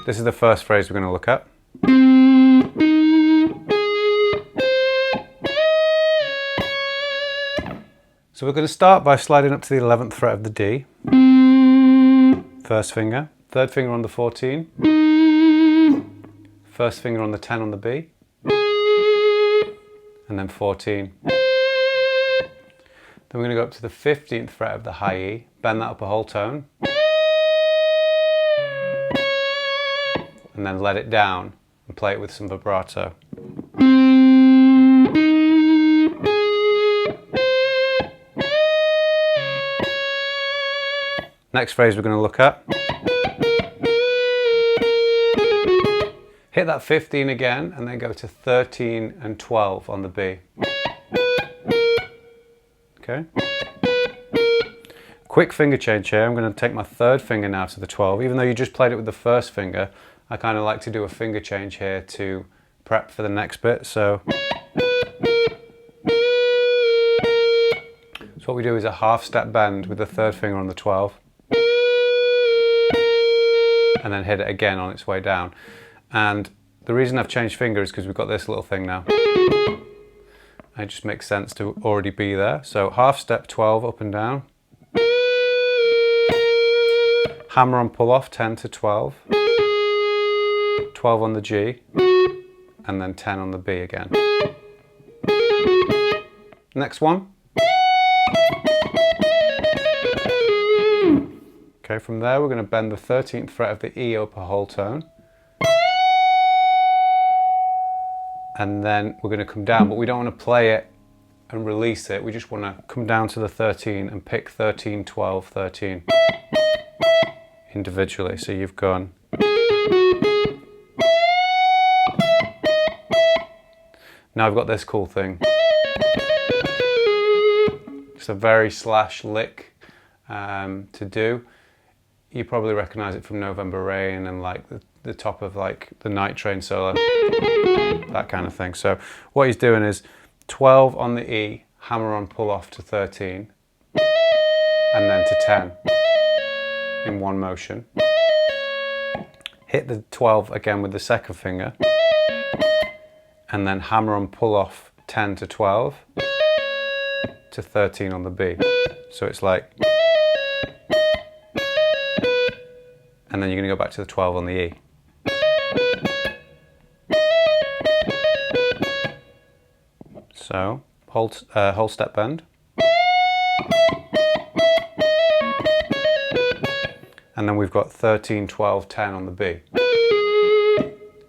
This is the first phrase we're going to look at. So we're going to start by sliding up to the 11th fret of the D. First finger. Third finger on the 14. First finger on the 10 on the B. And then 14. Then we're going to go up to the 15th fret of the high E. Bend that up a whole tone. And then let it down and play it with some vibrato. Next phrase we're going to look at. Hit that 15 again and then go to 13 and 12 on the B. Okay. Quick finger change here. I'm going to take my third finger now to the 12. Even though you just played it with the first finger, I kind of like to do a finger change here to prep for the next bit. So what we do is a half step bend with the third finger on the 12. And then hit it again on its way down. And the reason I've changed finger is because we've got this little thing now. And it just makes sense to already be there. So half step 12 up and down. Hammer on pull off 10 to 12. 12 on the G. And then 10 on the B again. Next one. Okay, from there we're going to bend the 13th fret of the E up a whole tone. And then we're going to come down, but we don't want to play it and release it. We just want to come down to the 13 and pick 13, 12, 13 individually. So you've gone. Now I've got this cool thing. It's a very slash lick to do. You probably recognise it from November Rain and like the top of like the Night Train solo, that kind of thing. So what he's doing is 12 on the E, hammer on pull off to 13, and then to 10 in one motion. Hit the 12 again with the second finger, and then hammer on pull off 10 to 12 to 13 on the B. So it's like, and then you're going to go back to the 12 on the E. So, whole step bend. And then we've got 13, 12, 10 on the B.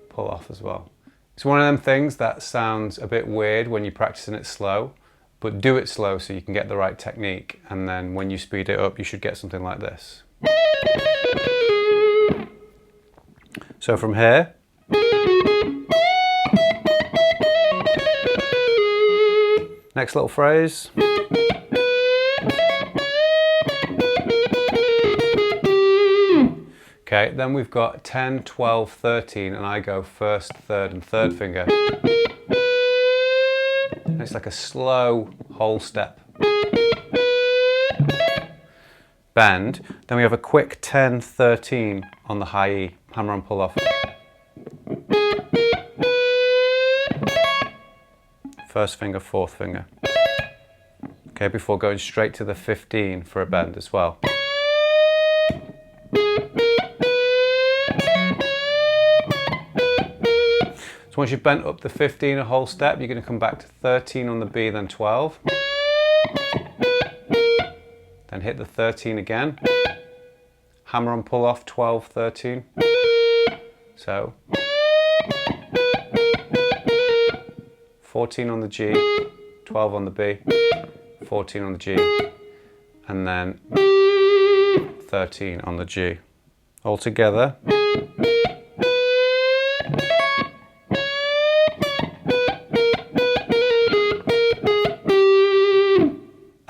Pull off as well. It's one of them things that sounds a bit weird when you're practicing it slow, but do it slow so you can get the right technique, and then when you speed it up you should get something like this. So from here, next little phrase. Okay, then we've got 10, 12, 13, and I go first, third, and third finger. And it's like a slow whole step bend. Then we have a quick 10, 13 on the high E, hammer on pull off. First finger, fourth finger. Okay, before going straight to the 15 for a bend as well. So once you've bent up the 15 a whole step, you're going to come back to 13 on the B, then 12. Then hit the 13 again. Hammer on pull off 12, 13. So 14 on the G, 12 on the B, 14 on the G, and then 13 on the G. All together.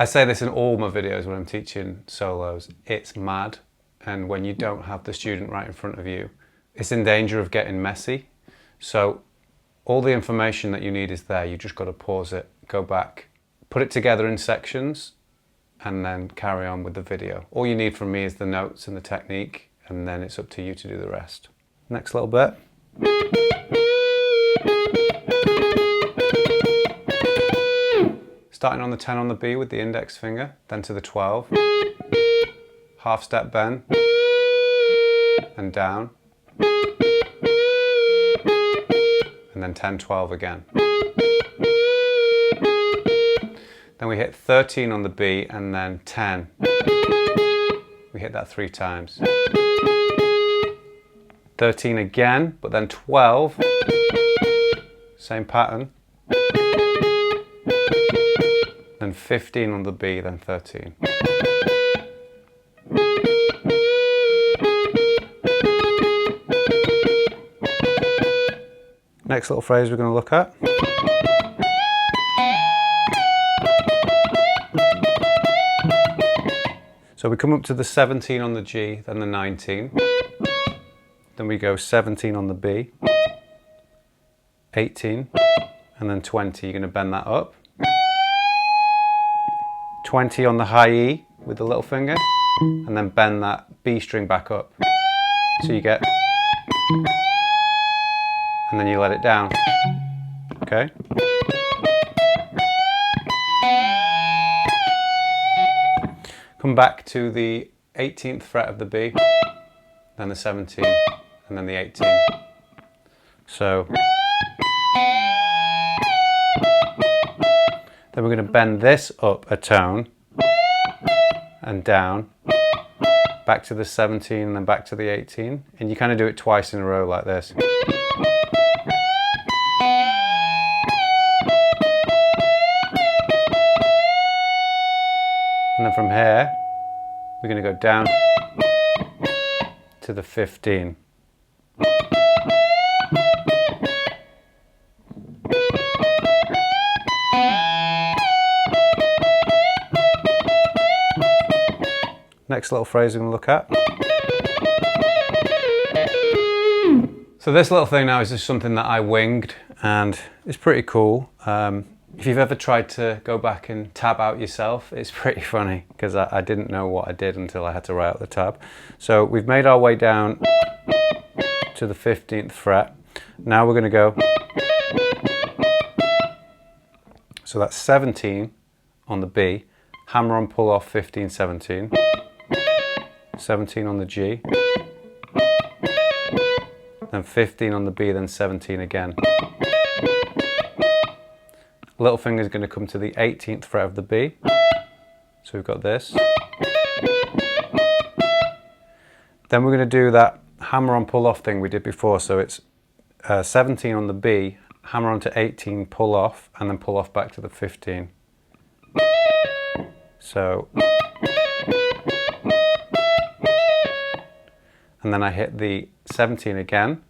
I say this in all my videos when I'm teaching solos. It's mad, and when you don't have the student right in front of you, it's in danger of getting messy. So all the information that you need is there. You just got to pause it, go back, put it together in sections, and then carry on with the video. All you need from me is the notes and the technique, and then it's up to you to do the rest. Next little bit. Starting on the 10 on the B with the index finger, then to the 12. Half step bend, and down. And then 10, 12 again. Then we hit 13 on the B and then 10. We hit that 3 times. 13 again, but then 12. Same pattern. Then 15 on the B, then 13. Next little phrase we're going to look at. So we come up to the 17 on the G, then the 19. Then we go 17 on the B, 18, and then 20. You're going to bend that up. 20 on the high E with the little finger, and then bend that B string back up. So you get, and then you let it down. Okay? Come back to the 18th fret of the B, then the 17, and then the 18. So then we're going to bend this up a tone and down, back to the 17 and then back to the 18. And you kind of do it twice in a row like this. And then from here, we're going to go down to the 15. Next little phrase we're going to look at. So this little thing now is just something that I winged, and it's pretty cool. If you've ever tried to go back and tab out yourself, it's pretty funny because I didn't know what I did until I had to write out the tab. So we've made our way down to the 15th fret. Now we're going to go. So that's 17 on the B, hammer on pull off 15, 17. 17 on the G, then 15 on the B, then 17 again. Little finger is going to come to the 18th fret of the B. So we've got this. Then we're going to do that hammer on pull off thing we did before. So it's 17 on the B, hammer on to 18, pull off, and then pull off back to the 15. So, and then I hit the 17 again,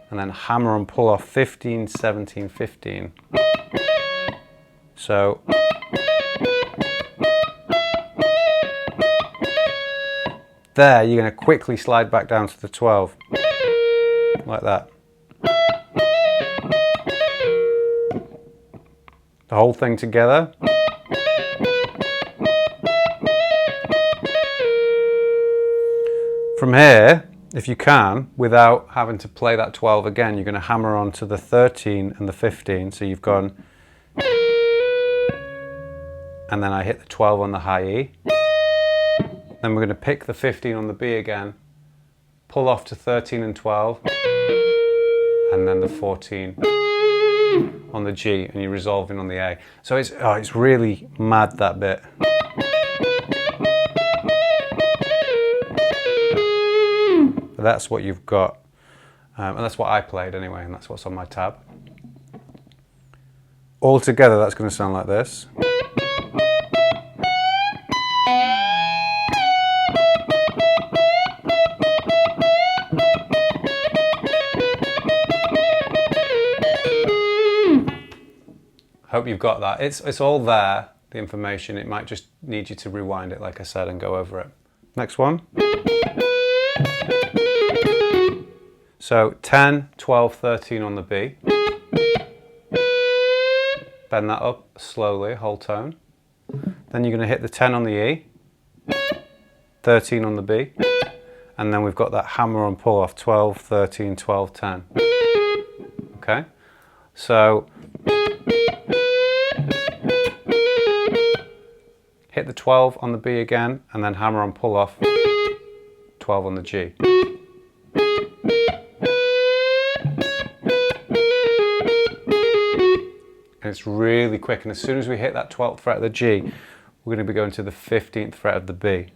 and then hammer on pull off 15, 17, 15. So, there you're going to quickly slide back down to the 12, like that. The whole thing together. From here, if you can, without having to play that 12 again, you're going to hammer on to the 13 and the 15. So you've gone, and then I hit the 12 on the high E. Then we're going to pick the 15 on the B again, pull off to 13 and 12, and then the 14 on the G, and you're resolving on the A. So it's really mad, that bit. That's what you've got, and that's what I played anyway, and that's what's on my tab. All together, that's going to sound like this. Hope you've got that. It's all there, the information. It might just need you to rewind it, like I said, and go over it. Next one. So 10, 12, 13 on the B. Bend that up slowly, whole tone. Then you're going to hit the 10 on the E, 13 on the B, and then we've got that hammer on pull off, 12, 13, 12, 10. Okay, so hit the 12 on the B again, and then hammer on pull off, 12 on the G. And it's really quick, and as soon as we hit that 12th fret of the G, we're going to be going to the 15th fret of the B.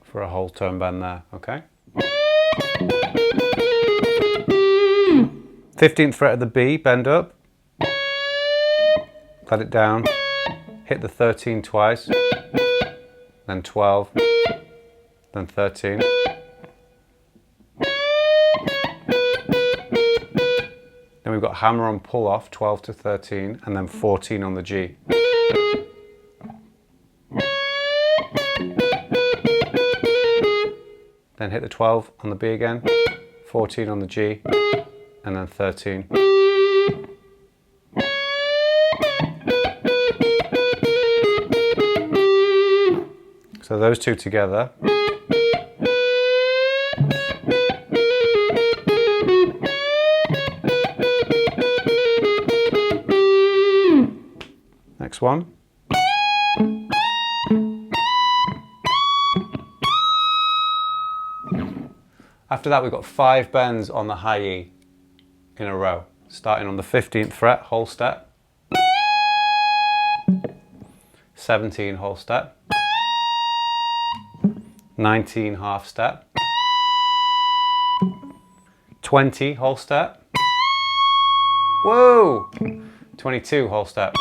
For a whole tone bend there, okay? 15th fret of the B, bend up, let it down, hit the 13 twice, then 12, then 13. Then we've got hammer on pull off, 12 to 13, and then 14 on the G. Then hit the 12 on the B again, 14 on the G, and then 13. So those two together. Next one. After that, we've got 5 bends on the high E in a row, starting on the 15th fret, whole step, 17 whole step, 19 half step, 20 whole step, whoa, 22 whole step,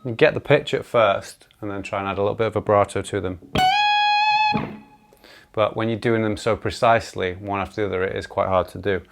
you get the pitch at first and then try and add a little bit of vibrato to them. But when you're doing them so precisely, one after the other, it is quite hard to do.